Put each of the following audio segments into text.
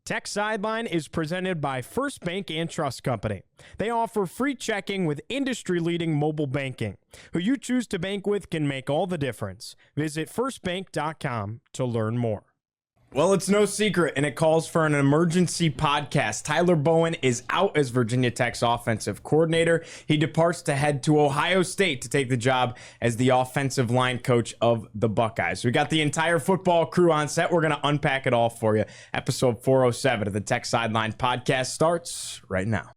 Tech Sideline is presented by First Bank and Trust Company. They offer free checking with industry-leading mobile banking. Who you choose to bank with can make all the difference. Visit firstbank.com to learn more. Well, it's no secret, and it calls for an emergency podcast. Tyler Bowen is out as Virginia Tech's offensive coordinator. He departs to head to Ohio State to take the job as the offensive line coach of the Buckeyes. We got the entire football crew on set. We're going to unpack it all for you. Episode 407 of the Tech Sideline podcast starts right now.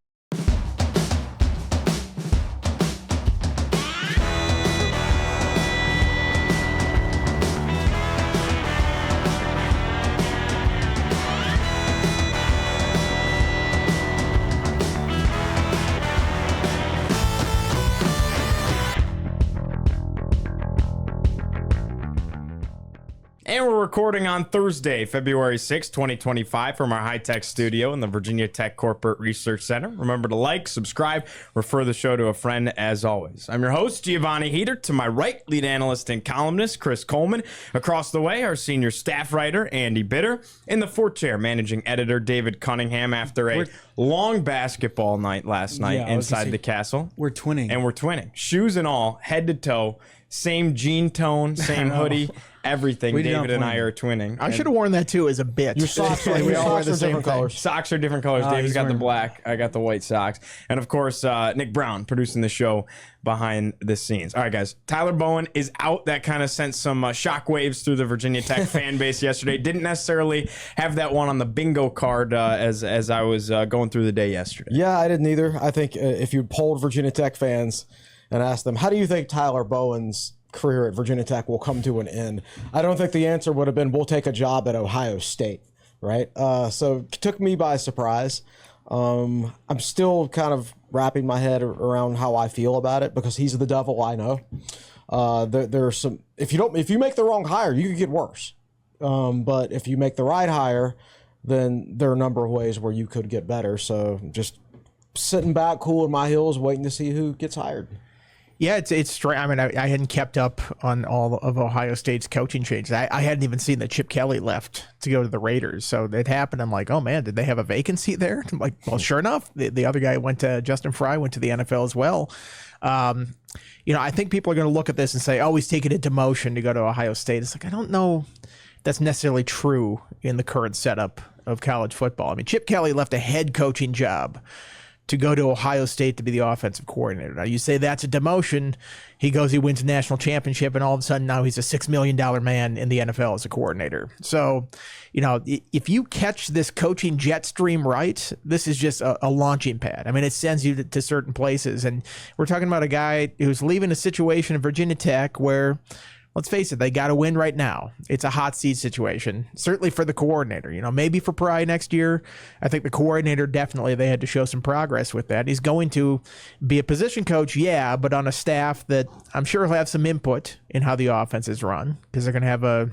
And we're recording on Thursday, February 6, 2025 from our high-tech studio in the Virginia Tech Corporate Research Center. Remember to like, subscribe, refer the show to a friend as always. I'm your host, Giovanni Heater. To my right, lead analyst and columnist, Chris Coleman. Across the way, our senior staff writer, Andy Bitter. In the fourth chair, managing editor, David Cunningham, after a long basketball night last night inside the castle. We're twinning. And we're twinning. Shoes and all, head to toe. Same jean tone, same hoodie, everything. David and I are twinning. I should have worn that too as a bit. Your socks are, we all wear the same colors. Socks are different colors. David's got the black. I got the white socks. And of course, Nick Brown producing the show behind the scenes. All right, guys. Tyler Bowen is out. That kind of sent some shockwaves through the Virginia Tech fan base yesterday. Didn't necessarily have that one on the bingo card as I was going through the day yesterday. Yeah, I didn't either. I think if you polled Virginia Tech fans and asked them, how do you think Tyler Bowen's career at Virginia Tech will come to an end, I don't think the answer would have been, we'll take a job at Ohio State, right? So it took me by surprise. I'm still kind of wrapping my head around how I feel about it because he's the devil, I know. There's some, if you make the wrong hire, you could get worse. But if you make the right hire, then there are a number of ways where you could get better. So just sitting back, cooling my heels, waiting to see who gets hired. Yeah, it's strange. I mean, I hadn't kept up on all of Ohio State's coaching changes. I hadn't even seen that Chip Kelly left to go to the Raiders. So it happened. I'm like, oh man, did they have a vacancy there? I'm like, well, sure enough, the other guy Justin Fry went to the NFL as well. I think people are going to look at this and say, oh, he's taking a demotion to go to Ohio State. It's like, I don't know that's necessarily true in the current setup of college football. I mean, Chip Kelly left a head coaching job to go to Ohio State to be the offensive coordinator. Now, you say that's a demotion. He wins a national championship, and all of a sudden now he's a $6 million man in the NFL as a coordinator. So, if you catch this coaching jet stream right, this is just a launching pad. I mean, it sends you to certain places. And we're talking about a guy who's leaving a situation at Virginia Tech where, let's face it, they got to win right now. It's a hot seat situation, certainly for the coordinator. Maybe for Pry next year. I think the coordinator, definitely, they had to show some progress with that. He's going to be a position coach, yeah, but on a staff that I'm sure he'll have some input in how the offense is run, because they're going to have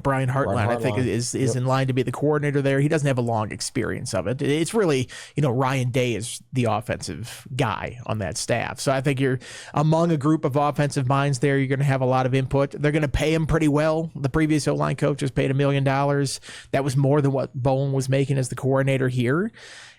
Brian Hartline, I think, is in line to be the coordinator there. He doesn't have a long experience of it. It's really, Ryan Day is the offensive guy on that staff. So I think you're among a group of offensive minds there. You're going to have a lot of input. They're going to pay him pretty well. The previous O-line coach was paid $1 million. That was more than what Bowen was making as the coordinator here.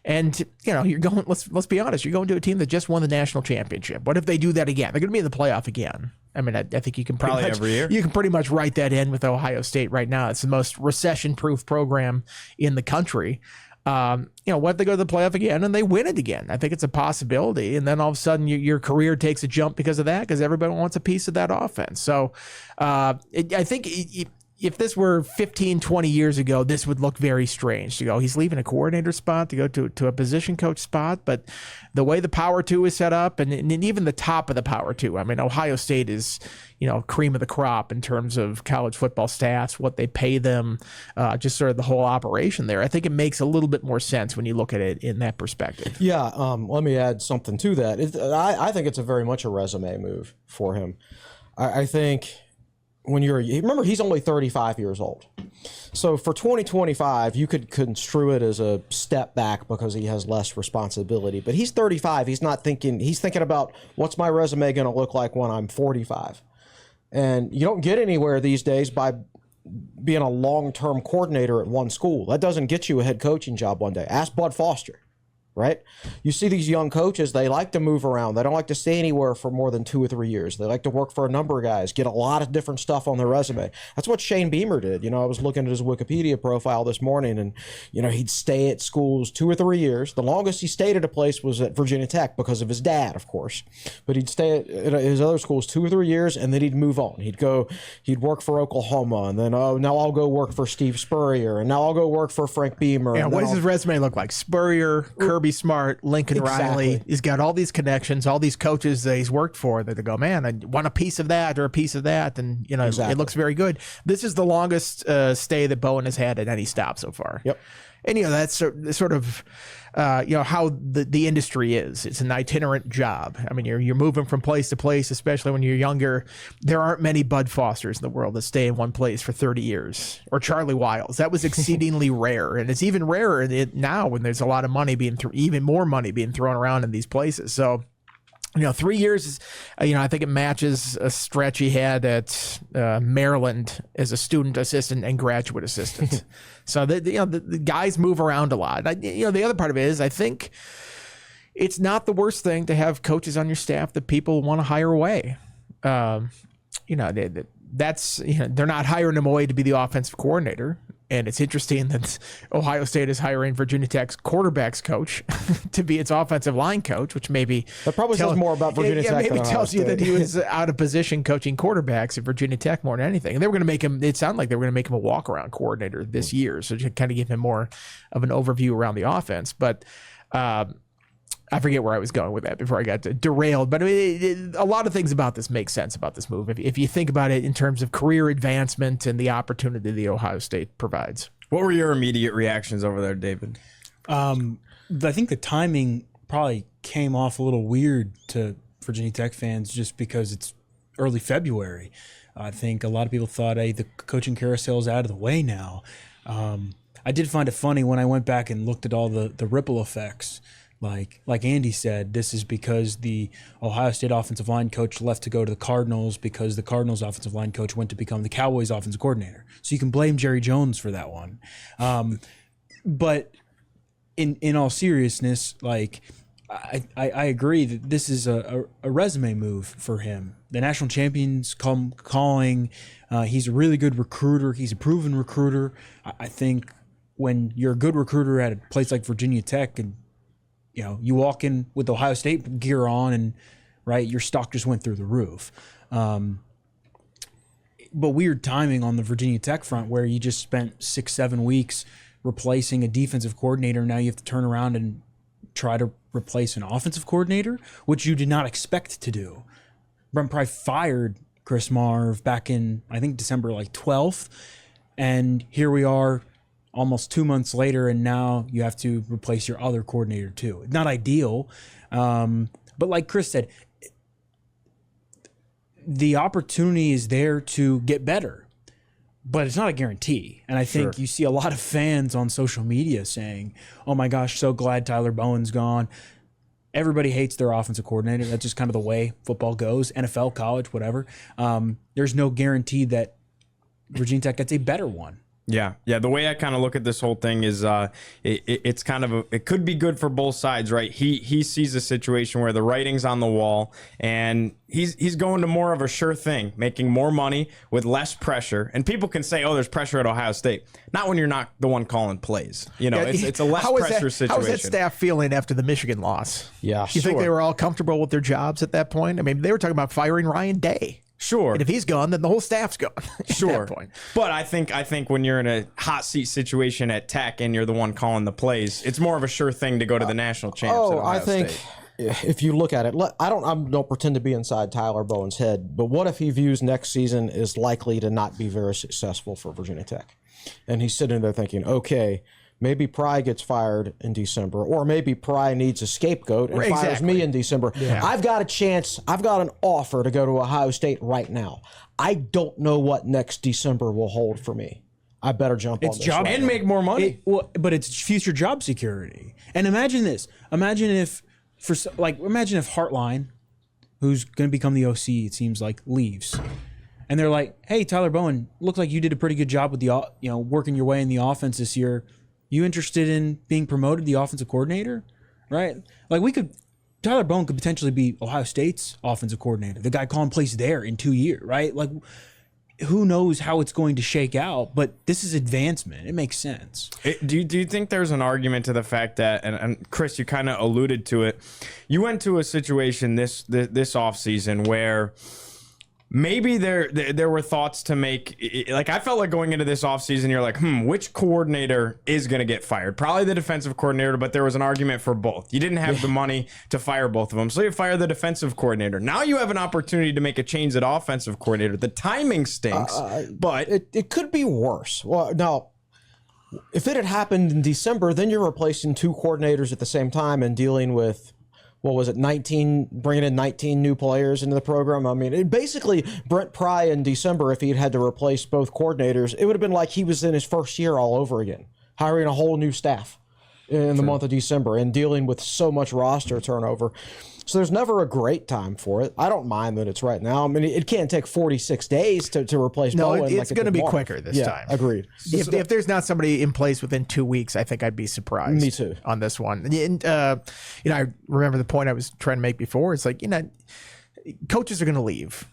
And, you're going, let's be honest, you're going to a team that just won the national championship. What if they do that again? They're going to be in the playoff again. I mean, I think you can probably every year. You can pretty much write that in with Ohio State right now. It's the most recession-proof program in the country. What if they go to the playoff again and they win it again? I think it's a possibility. And then all of a sudden your career takes a jump because of that, because everybody wants a piece of that offense. So I think if this were 15, 20 years ago, this would look very strange to go, he's leaving a coordinator spot to go to a position coach spot. But the way the Power 2 is set up, and even the top of the Power 2, I mean, Ohio State is, cream of the crop in terms of college football staffs, what they pay them, just sort of the whole operation there. I think it makes a little bit more sense when you look at it in that perspective. Yeah, let me add something to that. I think it's very much a resume move for him. I think remember, he's only 35 years old. So for 2025, you could construe it as a step back because he has less responsibility. But he's 35. He's thinking about, what's my resume going to look like when I'm 45? And you don't get anywhere these days by being a long-term coordinator at one school. That doesn't get you a head coaching job one day. Ask Bud Foster. Right? You see these young coaches, they like to move around. They don't like to stay anywhere for more than 2 or 3 years. They like to work for a number of guys, get a lot of different stuff on their resume. That's what Shane Beamer did. I was looking at his Wikipedia profile this morning, and, he'd stay at schools 2 or 3 years. The longest he stayed at a place was at Virginia Tech because of his dad, of course. But he'd stay at his other schools 2 or 3 years, and then he'd move on. He'd work for Oklahoma, and then, now I'll go work for Steve Spurrier, and now I'll go work for Frank Beamer. Yeah, what does his resume look like? Spurrier, Kirby Smart, Lincoln Riley. He's got all these connections, all these coaches that he's worked for that they go, man, I want a piece of that or a piece of that. And, It looks very good. This is the longest stay that Bowen has had at any stop so far. Yep. And, that's sort of, how the industry is. It's an itinerant job. I mean, you're moving from place to place, especially when you're younger. There aren't many Bud Fosters in the world that stay in one place for 30 years. Or Charlie Wiles. That was exceedingly rare. And it's even rarer now when there's a lot of money even more money being thrown around in these places. So, 3 years is, I think it matches a stretch he had at Maryland as a student assistant and graduate assistant. So the guys move around a lot. The other part of it is I think it's not the worst thing to have coaches on your staff that people want to hire away. They're not hiring him away to be the offensive coordinator. And it's interesting that Ohio State is hiring Virginia Tech's quarterbacks coach to be its offensive line coach, which maybe that probably says more about Virginia Tech. Maybe than Ohio tells you State. that he was out of position coaching quarterbacks at Virginia Tech more than anything. And they were going to make him. It sounded like they were going to make him a walk-around coordinator this year, so to kind of give him more of an overview around the offense. But I forget where I was going with that before I got derailed. But a lot of things about this make sense about this move if you think about it in terms of career advancement and the opportunity that Ohio State provides. What were your immediate reactions over there, David? I think the timing probably came off a little weird to Virginia Tech fans just because it's early February. I think a lot of people thought, hey, the coaching carousel is out of the way now. I did find it funny when I went back and looked at all the ripple effects. Like Andy said, this is because the Ohio State offensive line coach left to go to the Cardinals because the Cardinals offensive line coach went to become the Cowboys offensive coordinator. So you can blame Jerry Jones for that one. But in all seriousness, I agree that this is a resume move for him. The national champions come calling. He's a really good recruiter. He's a proven recruiter. I think when you're a good recruiter at a place like Virginia Tech and you walk in with Ohio State gear on and, right, your stock just went through the roof. But weird timing on the Virginia Tech front where you just spent 6-7 weeks replacing a defensive coordinator. Now you have to turn around and try to replace an offensive coordinator, which you did not expect to do. Brent Pry fired Chris Marv back in, I think, December 12th. And here we are almost 2 months later, and now you have to replace your other coordinator too. Not ideal, but like Chris said, the opportunity is there to get better, but it's not a guarantee. And I think you see a lot of fans on social media saying, oh my gosh, so glad Tyler Bowen's gone. Everybody hates their offensive coordinator. That's just kind of the way football goes, NFL, college, whatever. There's no guarantee that Virginia Tech gets a better one. Yeah. The way I kind of look at this whole thing is, it's kind of it could be good for both sides, right? He sees a situation where the writing's on the wall, and he's going to more of a sure thing, making more money with less pressure. And people can say, "Oh, there's pressure at Ohio State." Not when you're not the one calling plays. It's a less pressure situation. How was that staff feeling after the Michigan loss? Yeah, you think they were all comfortable with their jobs at that point? I mean, they were talking about firing Ryan Day. Sure. And if he's gone, then the whole staff's gone at that point. But I think when you're in a hot seat situation at Tech and you're the one calling the plays, it's more of a sure thing to go to the national champs. I think if you look at it, I don't pretend to be inside Tyler Bowen's head, but what if he views next season is likely to not be very successful for Virginia Tech? And he's sitting there thinking, okay, maybe Pry gets fired in December, or maybe Pry needs a scapegoat and fires me in December. Yeah. I've got a chance. I've got an offer to go to Ohio State right now. I don't know what next December will hold for me. I better jump on this. Job and make more money. But it's future job security. And imagine this. Imagine if Heartline, who's going to become the OC, it seems like, leaves. and they're like, "Hey, Tyler Bowen, looked like you did a pretty good job with the working your way in the offense this year. You interested in being promoted to the offensive coordinator?" Right? Like Tyler Bowen could potentially be Ohio State's offensive coordinator, the guy calling plays there in 2 years, right? Like, who knows how it's going to shake out, but this is advancement. It makes sense. Do you think there's an argument to the fact that, and Chris, you kind of alluded to it, you went to a situation this offseason where maybe there were thoughts to make, like I felt like going into this offseason, you're like, which coordinator is going to get fired? Probably the defensive coordinator, but there was an argument for both. You didn't have the money to fire both of them, so you fire the defensive coordinator. Now you have an opportunity to make a change at offensive coordinator. The timing stinks, but it could be worse. Well, now, if it had happened in December, then you're replacing 2 coordinators at the same time and dealing with, what was it, bringing in 19 new players into the program. I mean, basically, Brent Pry in December, if he had to replace both coordinators, it would have been like he was in his first year all over again, hiring a whole new staff in the month of December and dealing with so much roster turnover. So there's never a great time for it. I don't mind that it's right now. I mean, it can't take 46 days to replace Bowen. No, it's going to be quicker this time. Agreed. If there's not somebody in place within 2 weeks, I think I'd be surprised. Me too. On this one. And, I remember the point I was trying to make before. It's like, coaches are going to leave.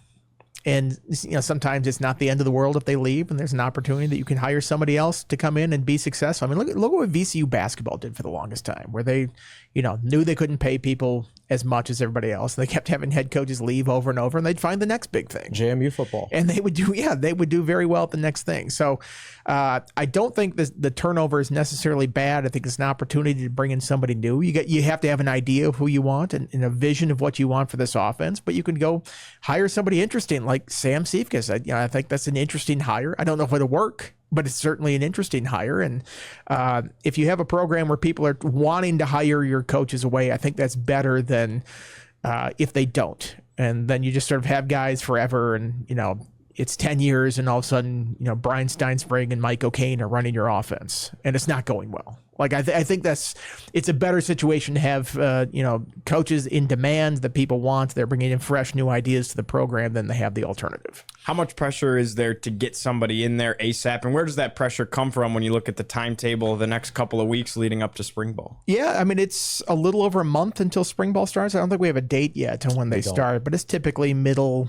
And, sometimes it's not the end of the world if they leave, and there's an opportunity that you can hire somebody else to come in and be successful. I mean, look what VCU basketball did for the longest time, where they, knew they couldn't pay people as much as everybody else. They kept having head coaches leave over and over, and they'd find the next big thing. JMU football. And they would do very well at the next thing. So I don't think the turnover is necessarily bad. I think it's an opportunity to bring in somebody new. You have to have an idea of who you want and a vision of what you want for this offense, but you can go hire somebody interesting like Sam Sifkas. I think that's an interesting hire. I don't know if it'll work, but it's certainly an interesting hire. And if you have a program where people are wanting to hire your coaches away, I think that's better than if they don't. And then you just sort of have guys forever and, it's 10 years and all of a sudden, Brian Steinspring and Mike O'Kane are running your offense and it's not going well. Like, I think it's a better situation to have, coaches in demand that people want. They're bringing in fresh new ideas to the program than they have the alternative. How much pressure is there to get somebody in there ASAP? And where does that pressure come from when you look at the timetable of the next couple of weeks leading up to spring ball? Yeah, I mean, it's a little over a month until spring ball starts. I don't think we have a date yet on when they start, but it's typically middle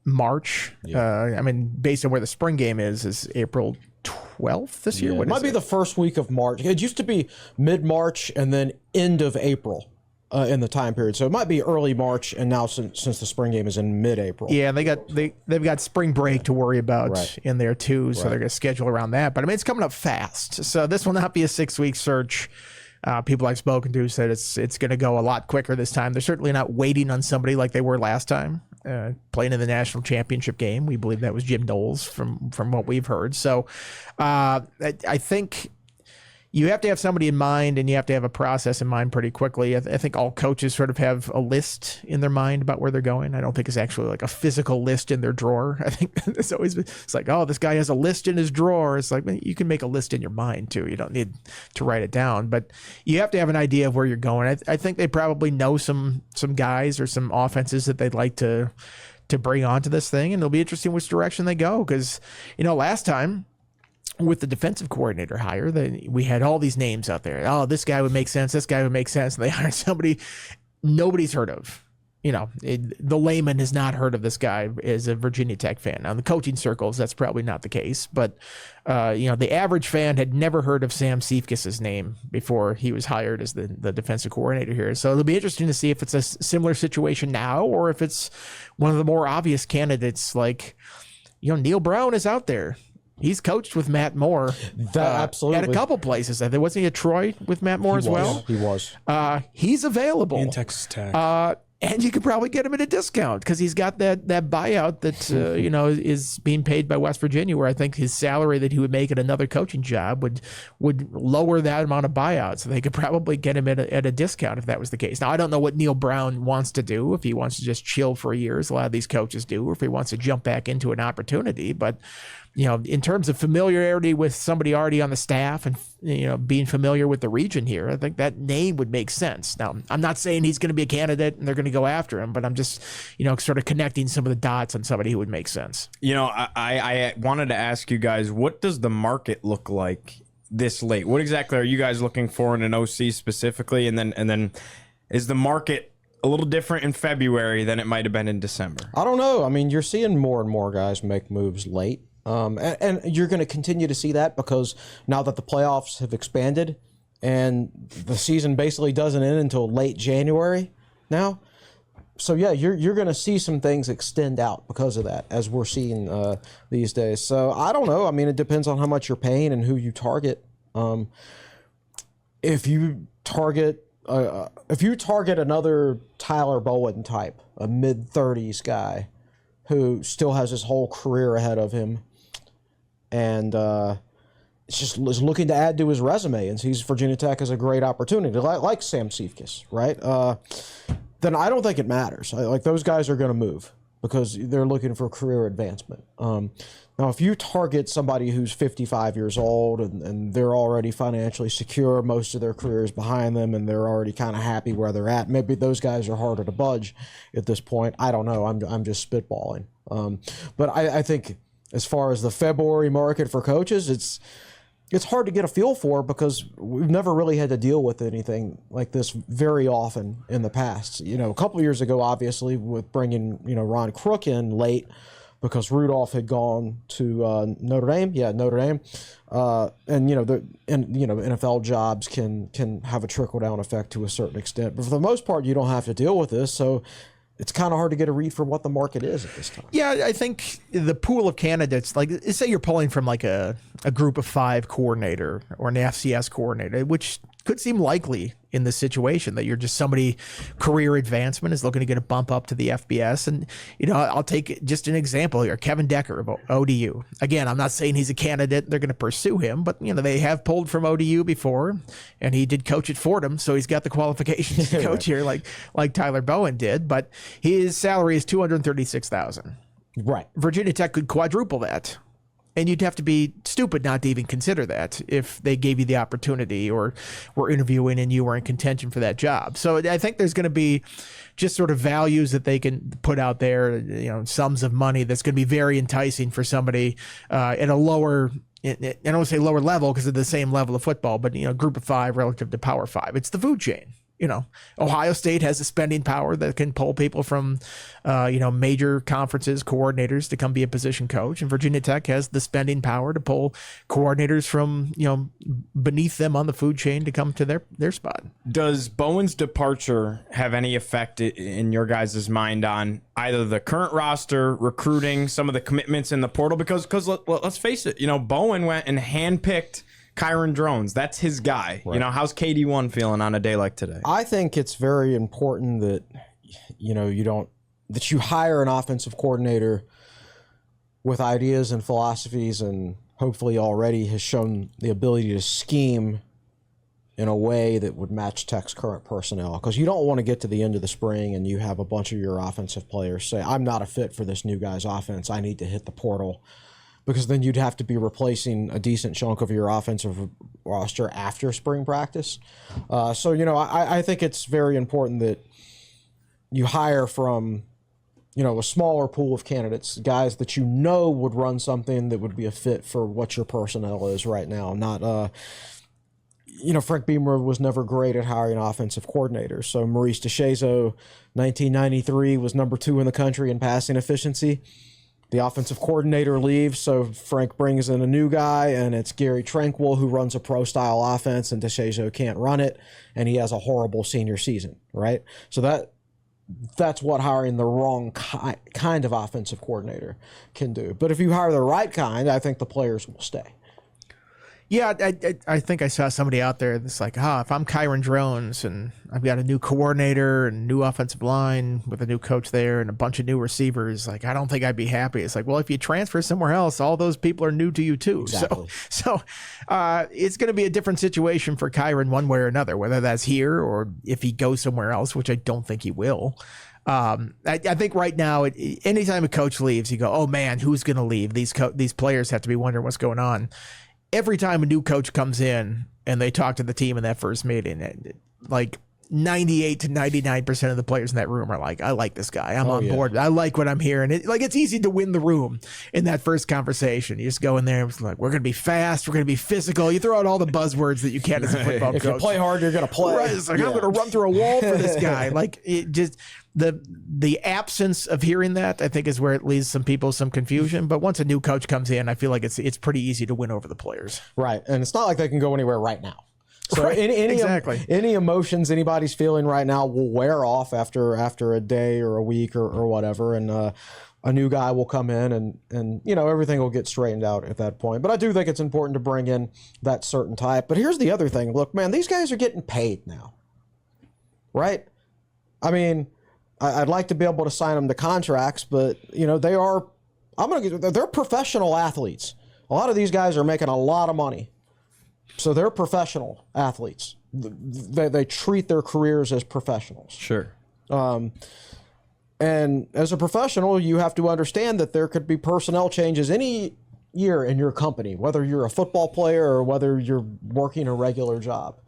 March. Yeah. Based on where the spring game is April 12th this year. It might be the first week of March. It used to be mid-March and then end of April in the time period. So it might be early March, and now since the spring game is in mid-April. Yeah, they've got spring break to worry about in there too, so they're going to schedule around that. But it's coming up fast. So this will not be a 6-week search. People I've spoken to said it's going to go a lot quicker this time. They're certainly not waiting on somebody like they were last time, playing in the national championship game. We believe that was Jim Knowles from what we've heard. So I think you have to have somebody in mind and you have to have a process in mind pretty quickly. I think all coaches sort of have a list in their mind about where they're going. I don't think it's actually like a physical list in their drawer. I think it's like, oh, this guy has a list in his drawer. It's like, you can make a list in your mind too. You don't need to write it down, but you have to have an idea of where you're going. I think they probably know some guys or some offenses that they'd like to bring onto this thing, and it'll be interesting which direction they go. Because, last time, with the defensive coordinator hire, we had all these names out there. Oh, this guy would make sense. This guy would make sense. And they hired somebody nobody's heard of. The layman has not heard of this guy as a Virginia Tech fan. Now, in the coaching circles, that's probably not the case. But, the average fan had never heard of Sam Sifkas' name before he was hired as the defensive coordinator here. So it'll be interesting to see if it's a similar situation now or if it's one of the more obvious candidates like, Neil Brown is out there. He's coached with Matt Moore absolutely at a couple places. Wasn't he at Troy with Matt Moore as well? He was. He's available. In Texas Tech. And you could probably get him at a discount because he's got that buyout that, is being paid by West Virginia, where I think his salary that he would make at another coaching job would lower that amount of buyout. So they could probably get him at a discount if that was the case. Now, I don't know what Neil Brown wants to do, if he wants to just chill for a year, as a lot of these coaches do, or if he wants to jump back into an opportunity. But in terms of familiarity with somebody already on the staff and, being familiar with the region here, I think that name would make sense. Now, I'm not saying he's going to be a candidate and they're going to go after him, but I'm just, sort of connecting some of the dots on somebody who would make sense. I wanted to ask you guys, what does the market look like this late? What exactly are you guys looking for in an OC specifically? And then is the market a little different in February than it might have been in December? I don't know. I mean, you're seeing more and more guys make moves late. And you're going to continue to see that because now that the playoffs have expanded and the season basically doesn't end until late January now. So, yeah, you're going to see some things extend out because of that, as we're seeing these days. So, I don't know. I mean, it depends on how much you're paying and who you target. If you target another Tyler Bowen type, a mid-30s guy who still has his whole career ahead of him, and is looking to add to his resume and sees Virginia Tech as a great opportunity, like Sam Seifkes, right? Then I don't think it matters. Like those guys are going to move because they're looking for career advancement. Now, if you target somebody who's 55 years old and they're already financially secure, most of their career is behind them, and they're already kind of happy where they're at, maybe those guys are harder to budge at this point. I don't know. I'm just spitballing. But I think as far as the February market for coaches, it's hard to get a feel for because we've never really had to deal with anything like this very often in the past. A couple of years ago, obviously, with bringing Ron Crook in late because Rudolph had gone to Notre Dame. Yeah, Notre Dame. And NFL jobs can have a trickle down effect to a certain extent, but for the most part, you don't have to deal with this. So it's kind of hard to get a read for what the market is at this time. Yeah, I think the pool of candidates, like say you're pulling from like a group of 5 coordinator or an FCS coordinator, which could seem likely in this situation that you're just somebody career advancement is looking to get a bump up to the FBS. And, I'll take just an example here. Kevin Decker of ODU. Again, I'm not saying he's a candidate. They're going to pursue him, but, they have pulled from ODU before and he did coach at Fordham. So he's got the qualifications to coach here like Tyler Bowen did, but his salary is $236,000. Right. Virginia Tech could quadruple that. And you'd have to be stupid not to even consider that if they gave you the opportunity or were interviewing and you were in contention for that job. So I think there's going to be just sort of values that they can put out there, sums of money that's going to be very enticing for somebody at a lower, I don't want to say lower level because of the same level of football, but, group of 5 relative to Power 5. It's the food chain. Ohio State has the spending power that can pull people from, major conferences, coordinators to come be a position coach. And Virginia Tech has the spending power to pull coordinators from, beneath them on the food chain to come to their spot. Does Bowen's departure have any effect in your guys' mind on either the current roster, recruiting, some of the commitments in the portal? Because let's face it, Bowen went and handpicked Kyron Drones. That's his guy. Right. How's KD1 feeling on a day like today? I think it's very important that you hire an offensive coordinator with ideas and philosophies and hopefully already has shown the ability to scheme in a way that would match Tech's current personnel. Because you don't want to get to the end of the spring and you have a bunch of your offensive players say, I'm not a fit for this new guy's offense. I need to hit the portal. Because then you'd have to be replacing a decent chunk of your offensive roster after spring practice. I think it's very important that you hire from, a smaller pool of candidates, guys that would run something that would be a fit for what your personnel is right now. Not, Frank Beamer was never great at hiring offensive coordinators. So Maurice DeShazo, 1993, was number 2 in the country in passing efficiency. The offensive coordinator leaves, so Frank brings in a new guy, and it's Gary Tranquil who runs a pro-style offense, and DeShazo can't run it, and he has a horrible senior season, right? So that's what hiring the wrong kind of offensive coordinator can do. But if you hire the right kind, I think the players will stay. Yeah, I think I saw somebody out there that's like, if I'm Kyron Drones and I've got a new coordinator and new offensive line with a new coach there and a bunch of new receivers, like, I don't think I'd be happy. It's like, well, if you transfer somewhere else, all those people are new to you too. Exactly. So it's going to be a different situation for Kyron one way or another, whether that's here or if he goes somewhere else, which I don't think he will. I think right now, anytime a coach leaves, you go, oh man, who's going to leave? These players have to be wondering what's going on. Every time a new coach comes in and they talk to the team in that first meeting, like 98 to 99% of the players in that room are like, I like this guy. I'm on board. I like what I'm hearing. It's easy to win the room in that first conversation. You just go in there and it's like, we're going to be fast. We're going to be physical. You throw out all the buzzwords that you can as a football coach. If you play hard, you're going to play. Right. It's like, I'm going to run through a wall for this guy. Like, it just, the absence of hearing that, I think, is where it leaves some people some confusion. But once a new coach comes in, I feel like it's pretty easy to win over the players. Right. And it's not like they can go anywhere right now. So Right, exactly. any emotions anybody's feeling right now will wear off after a day or a week or whatever, and a new guy will come in and everything will get straightened out at that point. But I do think it's important to bring in that certain type. But here's the other thing. Look, man, these guys are getting paid now, right? I mean, I'd like to be able to sign them to contracts, but they're professional athletes. A lot of these guys are making a lot of money. So they're professional athletes. They treat their careers as professionals. Sure. And as a professional, you have to understand that there could be personnel changes any year in your company, whether you're a football player or whether you're working a regular job.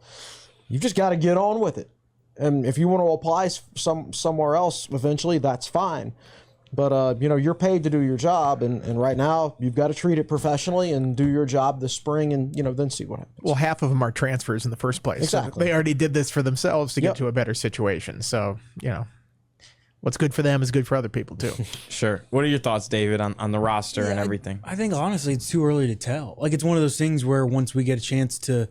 You've just got to get on with it. And if you want to apply somewhere else eventually, that's fine. But, you're paid to do your job, and right now you've got to treat it professionally and do your job this spring and, then see what happens. Well, half of them are transfers in the first place. Exactly. So they already did this for themselves to get to a better situation. So, what's good for them is good for other people, too. Sure. What are your thoughts, David, on the roster and everything? I think, honestly, it's too early to tell. Like, it's one of those things where once we get a chance to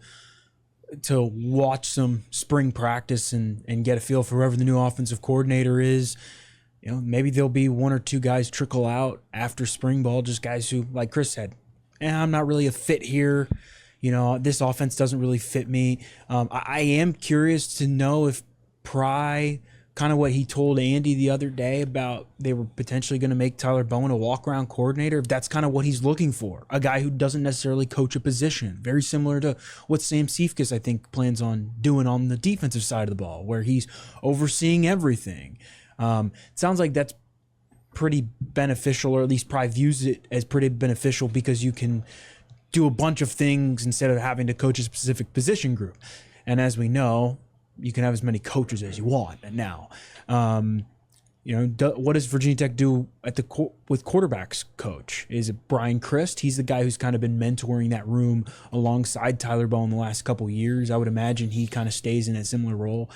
watch some spring practice and get a feel for whoever the new offensive coordinator is, maybe there'll be one or two guys trickle out after spring ball, just guys who, like Chris said, I'm not really a fit here. This offense doesn't really fit me. I am curious to know if Pry, kind of what he told Andy the other day about they were potentially going to make Tyler Bowen a walk-around coordinator, if that's kind of what he's looking for, a guy who doesn't necessarily coach a position, very similar to what Sam Seifkes, I think, plans on doing on the defensive side of the ball, where he's overseeing everything. It sounds like that's pretty beneficial, or at least Pry views it as pretty beneficial because you can do a bunch of things instead of having to coach a specific position group. And as we know, you can have as many coaches as you want now. What does Virginia Tech do with quarterbacks coach? Is it Brian Christ? He's the guy who's kind of been mentoring that room alongside Tyler Bowen the last couple of years. I would imagine he kind of stays in a similar role.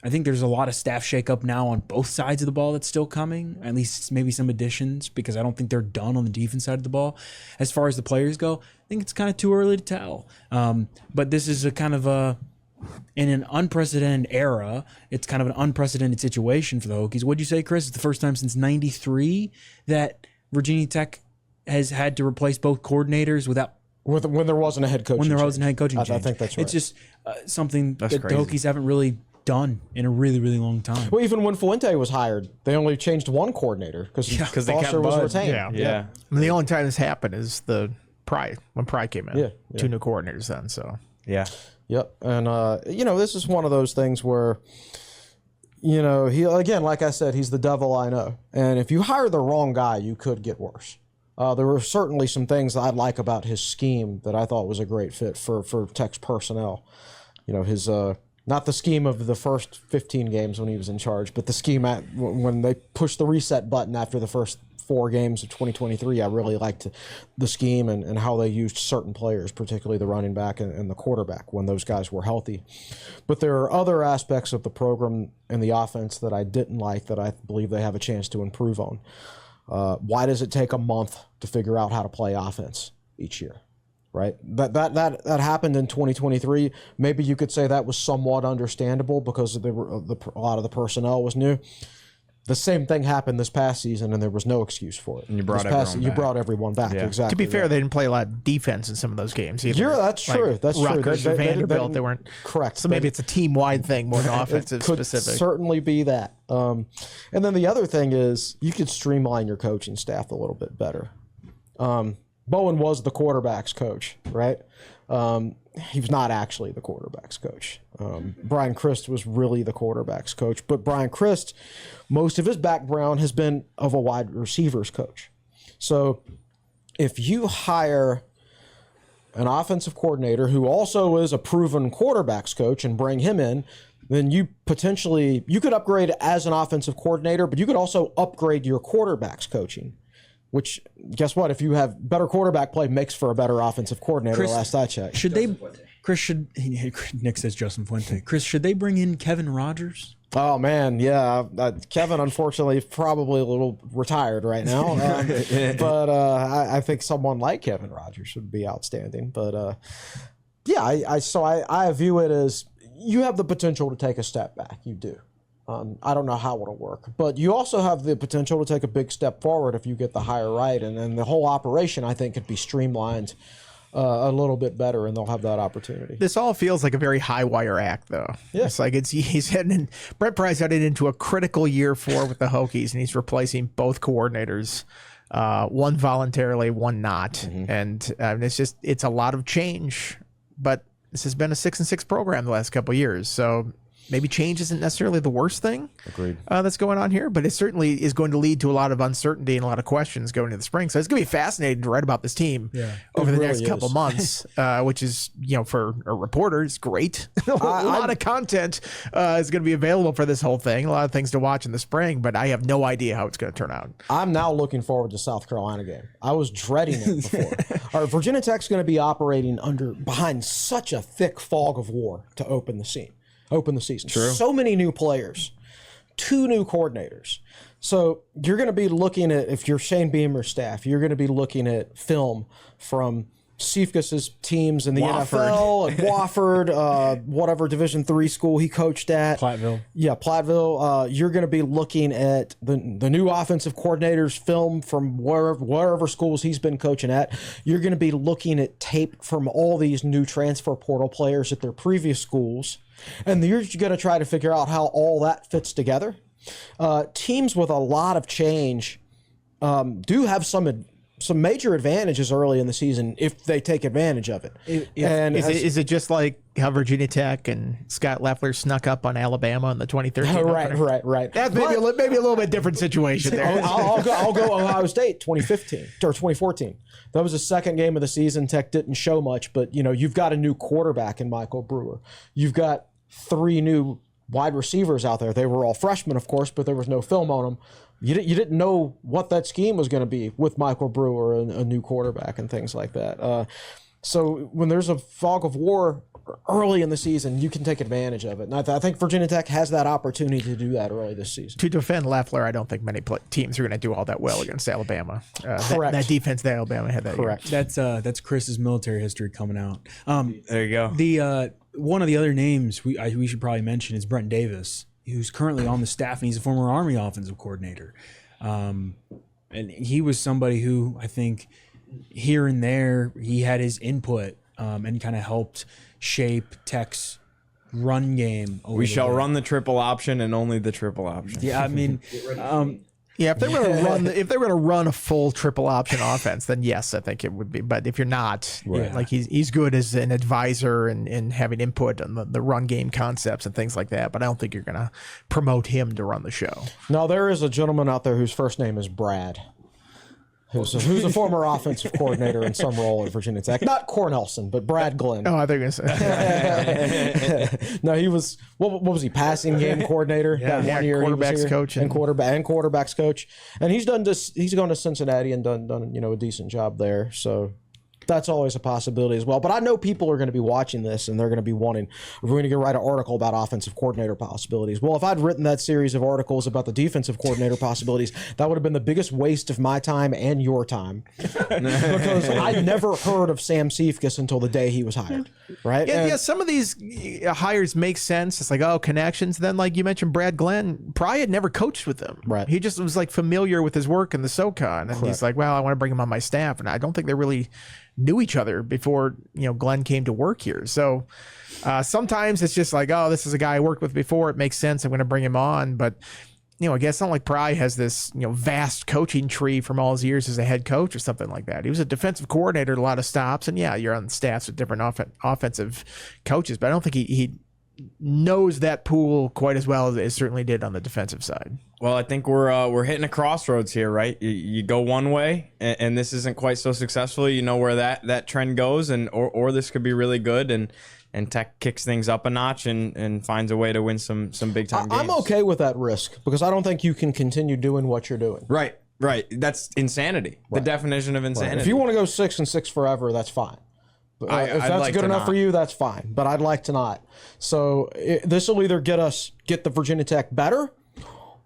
I think there's a lot of staff shakeup now on both sides of the ball that's still coming, at least maybe some additions, because I don't think they're done on the defense side of the ball. As far as the players go, I think it's kind of too early to tell. But this is a kind of in an unprecedented era, it's kind of an unprecedented situation for the Hokies. What'd you say, Chris? It's the first time since '93 that Virginia Tech has had to replace both coordinators when there wasn't a head coaching change. I think that's right. It's just something that the Hokies haven't really done in a really, really long time. Well, even when Fuente was hired, they only changed one coordinator because Foster was retained. Yeah. I mean, the only time this happened is when Pry came in. Two new coordinators then. So Yep. And this is one of those things where he, again, like I said, he's the devil I know. And if you hire the wrong guy, you could get worse. There were certainly some things that I like about his scheme that I thought was a great fit for Tech's personnel. His not the scheme of the first 15 games when he was in charge, but the scheme when they pushed the reset button after the first 4 games of 2023. I really liked the scheme and how they used certain players, particularly the running back and the quarterback, when those guys were healthy. But there are other aspects of the program and the offense that I didn't like that I believe they have a chance to improve on. Why does it take a month to figure out how to play offense each year? Right? That happened in 2023. Maybe you could say that was somewhat understandable because a lot of the personnel was new. The same thing happened this past season, and there was no excuse for it. And you brought everyone back. Yeah. Exactly. To be fair, they didn't play a lot of defense in some of those games either. Yeah, that's true. That's Rutgers true. Or Vanderbilt, they weren't correct. So maybe it's a team-wide thing more than offensive specific. Could certainly be that. And then the other thing is you could streamline your coaching staff a little bit better. Bowen was the quarterback's coach, right? He was not actually the quarterback's coach. Brian Christ was really the quarterback's coach. But Brian Christ, most of his background has been of a wide receivers coach. So if you hire an offensive coordinator who also is a proven quarterback's coach and bring him in, then you could upgrade as an offensive coordinator, but you could also upgrade your quarterback's coaching. Which, guess what? If you have better quarterback play, makes for a better offensive coordinator. Last I checked. Nick says Justin Fuente. Chris, should they bring in Kevin Rogers? Oh man, yeah. Kevin, unfortunately, is probably a little retired right now. But I think someone like Kevin Rogers would be outstanding. But yeah, I view it as you have the potential to take a step back. You do. I don't know how it'll work, but you also have the potential to take a big step forward if you get the hire right, and then the whole operation, I think, could be streamlined a little bit better, and they'll have that opportunity. This all feels like a very high wire act, though. Yeah. It's like he's heading in. Brett Pryce headed into a critical year 4 with the Hokies, and he's replacing both coordinators, one voluntarily, one not, and it's a lot of change. But this has been a 6-6 program the last couple of years, so. Maybe change isn't necessarily the worst thing that's going on here, but it certainly is going to lead to a lot of uncertainty and a lot of questions going into the spring. So it's going to be fascinating to write about this team over the next couple months, which is, for a reporter, it's great. a lot of content is going to be available for this whole thing, a lot of things to watch in the spring, but I have no idea how it's going to turn out. I'm now looking forward to South Carolina game. I was dreading it before. All right, Virginia Tech's going to be operating behind such a thick fog of war to open the season. True. So many new players, 2 new coordinators. So you're going to be looking at, if you're Shane Beamer's staff, you're going to be looking at film from Cephas's teams in the NFL and Wofford, whatever Division III school he coached at. Platteville. Yeah, Platteville. You're going to be looking at the new offensive coordinator's film from wherever schools he's been coaching at. You're going to be looking at tape from all these new transfer portal players at their previous schools. And you're going to try to figure out how all that fits together. Teams with a lot of change do have some major advantages early in the season if they take advantage of it. Is it just like how Virginia Tech and Scott Leffler snuck up on Alabama in the 2013? Right. That's maybe a little bit different situation there. I'll go Ohio State 2015 or 2014. That was the second game of the season. Tech didn't show much, but you've got a new quarterback in Michael Brewer. You've got 3 new wide receivers out there. They were all freshmen, of course, but there was no film on them. You didn't know what that scheme was going to be with Michael Brewer and a new quarterback and things like that. So when there's a fog of war early in the season, you can take advantage of it. And I think Virginia Tech has that opportunity to do that early this season. To defend Leffler, I don't think many teams are going to do all that well against Alabama. Correct. That defense that Alabama had that Correct. year. That's Chris's military history coming out. There you go. The one of the other names we should probably mention is Brent Davis, who's currently on the staff, and he's a former Army offensive coordinator. And he was somebody who I think here and there he had his input and kind of helped shape Tech's run game. We shall run the triple option and only the triple option. Yeah, I mean, if they're going to run a full triple option offense, then yes, I think it would be. But if you're not, like he's good as an advisor and having input on the run game concepts and things like that. But I don't think you're going to promote him to run the show. No, there is a gentleman out there whose first name is Brad, who's a former offensive coordinator in some role at Virginia Tech. Not Cornelson, but Brad Glenn. Oh, I think going to say. No, he was what was he? Passing game coordinator. Yeah, quarterbacks coach and quarterbacks coach. And he's gone to Cincinnati and done a decent job there. So that's always a possibility as well. But I know people are going to be watching this and they're going to be wanting, we're going to write an article about offensive coordinator possibilities. Well, if I'd written that series of articles about the defensive coordinator possibilities, that would have been the biggest waste of my time and your time because I never heard of Sam Cephas until the day he was hired. Right? Yeah, some of these hires make sense. It's like, connections. Then, like you mentioned, Brad Glenn, Pry had never coached with him. Right. He just was like familiar with his work in the SoCon. And he's like, well, I want to bring him on my staff. And I don't think they really knew each other before Glenn came to work here. So sometimes it's just like, this is a guy I worked with before. It makes sense. I'm going to bring him on. But again, it's not like Pry has this, vast coaching tree from all his years as a head coach or something like that. He was a defensive coordinator at a lot of stops, and yeah, you're on staffs with different offensive coaches, but I don't think he knows that pool quite as well as it certainly did on the defensive side. Well, I think we're hitting a crossroads here, right? You go one way, and this isn't quite so successful. You know where that trend goes, and or this could be really good, and Tech kicks things up a notch and finds a way to win some big time games. I'm okay with that risk because I don't think you can continue doing what you're doing. Right. That's insanity. The definition of insanity. Right. If you want to go 6-6 forever, that's fine. If I'd that's like good to enough not. for you, that's fine. But I'd like to not. So this will either get the Virginia Tech better,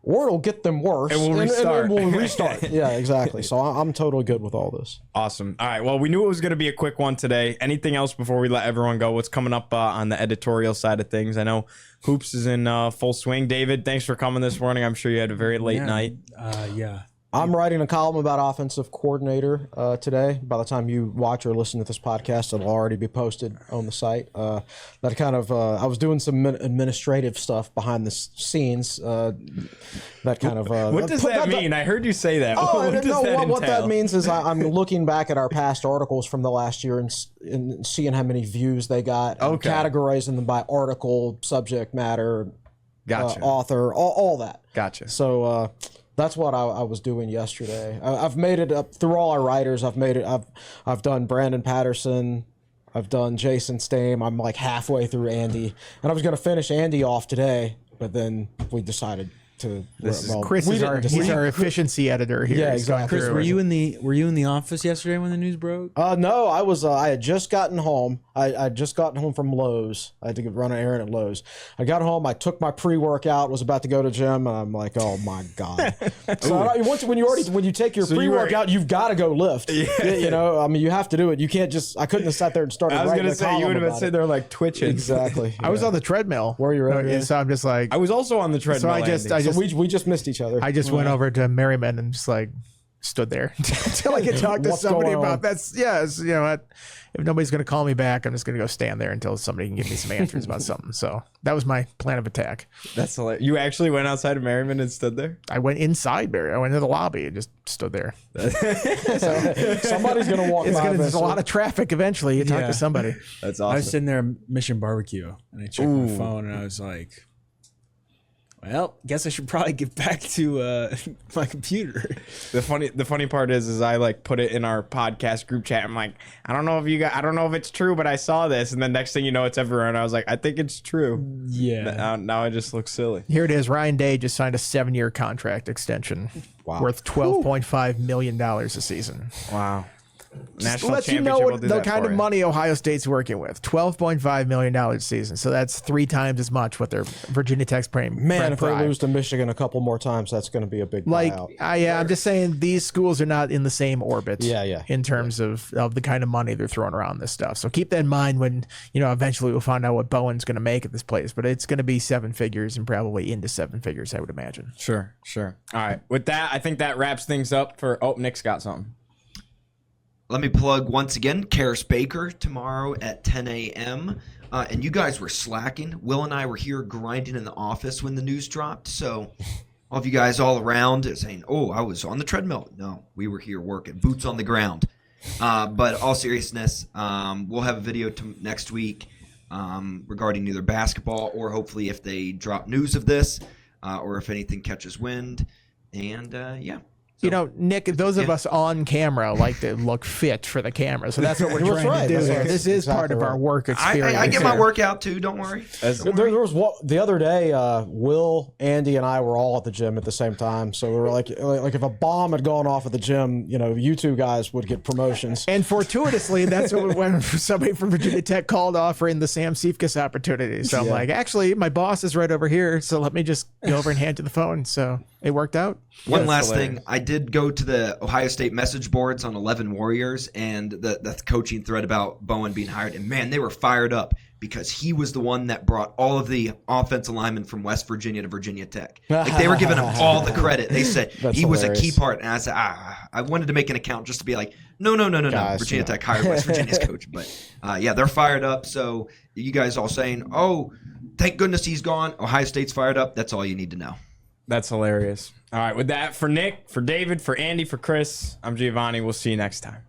or it'll get them worse. And we'll restart. And we'll restart. Yeah, exactly. So I'm totally good with all this. Awesome. All right. Well, we knew it was going to be a quick one today. Anything else before we let everyone go? What's coming up on the editorial side of things? I know Hoops is in full swing. David, thanks for coming this morning. I'm sure you had a very late night. Yeah. I'm writing a column about offensive coordinator today. By the time you watch or listen to this podcast, it'll already be posted on the site. That kind of I was doing some administrative stuff behind the scenes. That kind of What does that mean? I heard you say that. Oh, what does no, that what that entail? means is I'm looking back at our past articles from the last year and seeing how many views they got, and Okay. categorizing them by article, subject matter, Gotcha. author, all that. Gotcha. So that's what I was doing yesterday. I've made it up through all our writers. I've done Brandon Patterson. I've done Jason Stame. I'm like halfway through Andy, and I was going to finish Andy off today, but then we decided to. Chris is he's our efficiency editor here. Yeah, He's going exactly. Chris, through were it. you in the office yesterday when the news broke? No, I was. I had just gotten home. I just gotten home from Lowe's. I had to run an errand at Lowe's. I got home. I took my pre-workout. Was about to go to gym, and I'm like, oh my god. So when you take your pre-workout, you've got to go lift. You know, I mean, you have to do it. You can't just. I couldn't have sat there and started. I was going to say you would have been sitting there like twitching. Exactly. I was on the treadmill. Were you really? And so I'm just like, I was also on the treadmill. We just missed each other. I just went over to Merriman and just like stood there until I could talk to What's somebody going on? about that. Yes, you know what? If nobody's going to call me back, I'm just going to go stand there until somebody can give me some answers about something. So that was my plan of attack. That's hilarious. You actually went outside of Merriman and stood there? I went inside Barry. I went into the lobby and just stood there. Somebody's going to walk by. There's a lot of traffic eventually. You talk Yeah. to somebody. That's I was awesome. sitting there at Mission Barbecue, and I checked my phone, and I was like, well, guess I should probably get back to my computer. The funny part is I like put it in our podcast group chat. I'm like, I don't know if it's true, but I saw this, and then next thing you know, it's everywhere. And I was like, I think it's true. Yeah. Now I just look silly. Here it is. Ryan Day just signed a 7-year contract extension worth $12.5 million a season. Wow. National Lets you championship know will what do the that kind for of you. money Ohio State's working with. $12.5 million a season. So that's 3 times as much what their Virginia Tech's paying. Man, if they lose to Michigan a couple more times, that's going to be a big buyout. I'm just saying these schools are not in the same orbit. Yeah. In terms of the kind of money they're throwing around this stuff. So keep that in mind when, eventually we'll find out what Bowen's going to make at this place. But it's going to be 7 figures and probably into 7 figures, I would imagine. Sure. All right. With that, I think that wraps things up for. Oh, Nick's got something. Let me plug once again, Karis Baker tomorrow at 10 a.m. And you guys were slacking. Will and I were here grinding in the office when the news dropped. So all of you guys all around saying, oh, I was on the treadmill. No, we were here working, boots on the ground. But all seriousness, we'll have a video next week regarding either basketball or hopefully if they drop news of this or if anything catches wind. And yeah. Nick, those of us on camera like to look fit for the camera. So that's what we're That's trying right. to do. That's here. right. This is part Exactly of our right. work experience. I get my here. workout too, don't worry. There was the other day. Will, Andy, and I were all at the gym at the same time. So we were like if a bomb had gone off at the gym, you two guys would get promotions. And fortuitously, that's when somebody from Virginia Tech called offering the Sam Sifkas opportunity. So I'm like, actually, my boss is right over here. So let me just go over and hand you the phone. So it worked out. One last thing. I did go to the Ohio State message boards on 11 Warriors and the coaching thread about Bowen being hired. And, man, they were fired up because he was the one that brought all of the offensive linemen from West Virginia to Virginia Tech. Like, they were giving him all the credit. They said he was a key part. And I said, I wanted to make an account just to be like, no. Guys, Virginia Tech hired West Virginia's coach. But, yeah, they're fired up. So you guys all saying, oh, thank goodness he's gone. Ohio State's fired up. That's all you need to know. That's hilarious. All right, with that, for Nick, for David, for Andy, for Chris, I'm Giovanni. We'll see you next time.